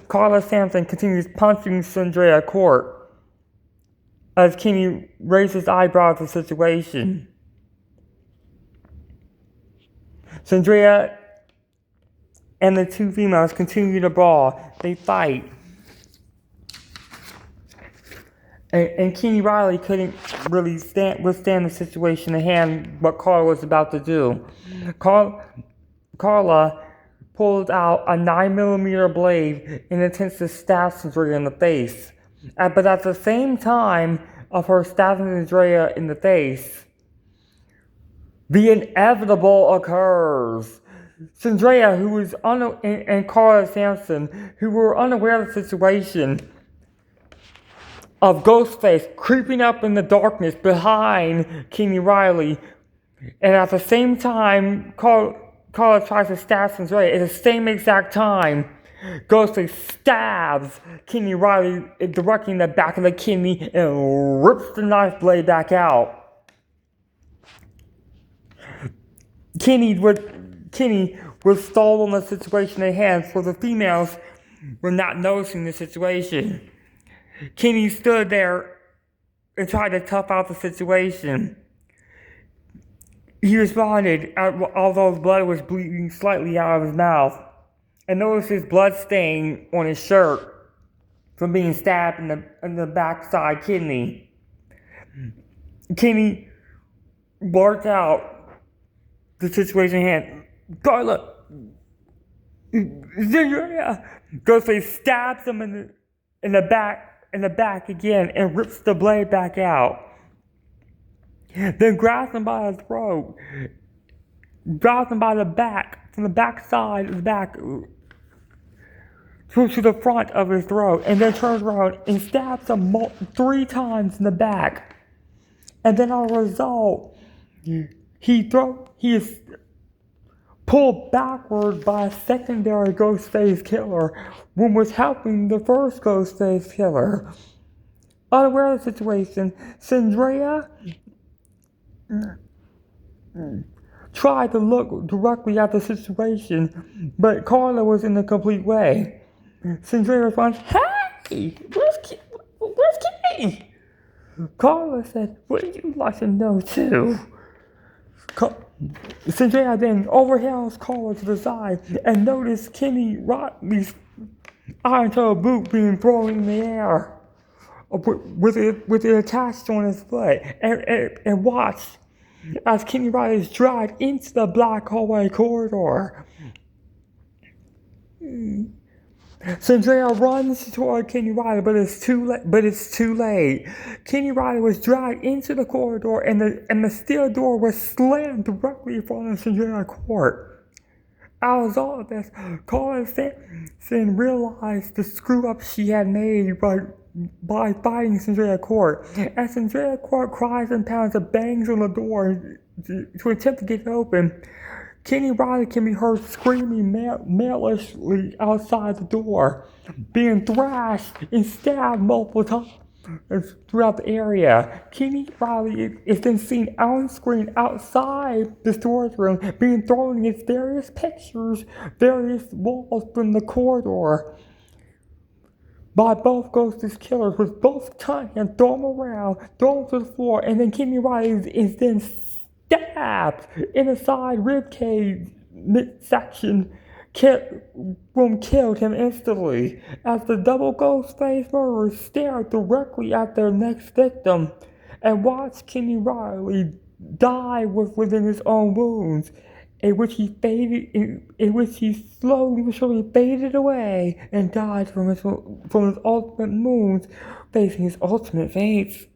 Carla Sampson continues punching Sandria Court as Kenny raises eyebrows at the situation. Sandria and the two females continue to brawl. They fight. And Kenny Riley couldn't really withstand the situation at hand, what Carla was about to do. Carla pulled out a 9mm blade and attempts to stab Sandria in the face. But at the same time of her stabbing Sandria in the face, the inevitable occurs. Sandria, and Carla Sampson, who were unaware of the situation, of Ghostface creeping up in the darkness behind Kenny Riley, and at the same time, Carla tries to stab Sandria. At the same exact time, Ghostface stabs Kenny Riley directly in the back of the kidney and rips the knife blade back out. Kenny was stalled on the situation at hand, so the females were not noticing the situation. Kenny stood there and tried to tough out the situation. He responded, although his blood was bleeding slightly out of his mouth, and noticed his blood stain on his shirt from being stabbed in the backside kidney. Kenny blurts out the situation at hand. Carla, Sandria. Ghostface stabs him in the back again and rips the blade back out. Then grabs him by the throat, grabs him by the back, from the back side of the back to the front of his throat, and then turns around and stabs him 3 times in the back. And then as a result, he is pulled backward by a secondary Ghostface killer who was helping the first Ghostface killer. Unaware of the situation, Sandria tried to look directly at the situation, but Carla was in a complete way. Sandria responds, "Hey, where's Kenny?" Carla said, "Would you like to know too?" Sandria then overhauls Carla to the side and noticed Kenny Riley's iron-toe boot being thrown in the air with it attached on his foot, and watched as Kenny Riley is dragged into the black hallway corridor. Sandria runs toward Kenny Riley, but it's too late. Kenny Riley was dragged into the corridor, and the steel door was slammed directly in front of Sandria Court. As all of this, Carla Sampson realized the screw-up she had made by fighting Sandria Court. As Sandria Court cries and pounds and bangs on the door to attempt to get it open, Kenny Riley can be heard screaming maliciously outside the door, being thrashed and stabbed multiple times throughout the area. Kenny Riley is then seen on screen outside the storage room, being thrown against various pictures, various walls from the corridor by both Ghostface killers, with both touching and throw him around, throw him to the floor, and then Kenny Riley is then stabbed in the side ribcage midsection. Killed him instantly, as the double Ghostface murderers stared directly at their next victim and watched Kenny Riley die within his own wounds, in which he slowly but surely faded away and died from his ultimate wounds, facing his ultimate fate.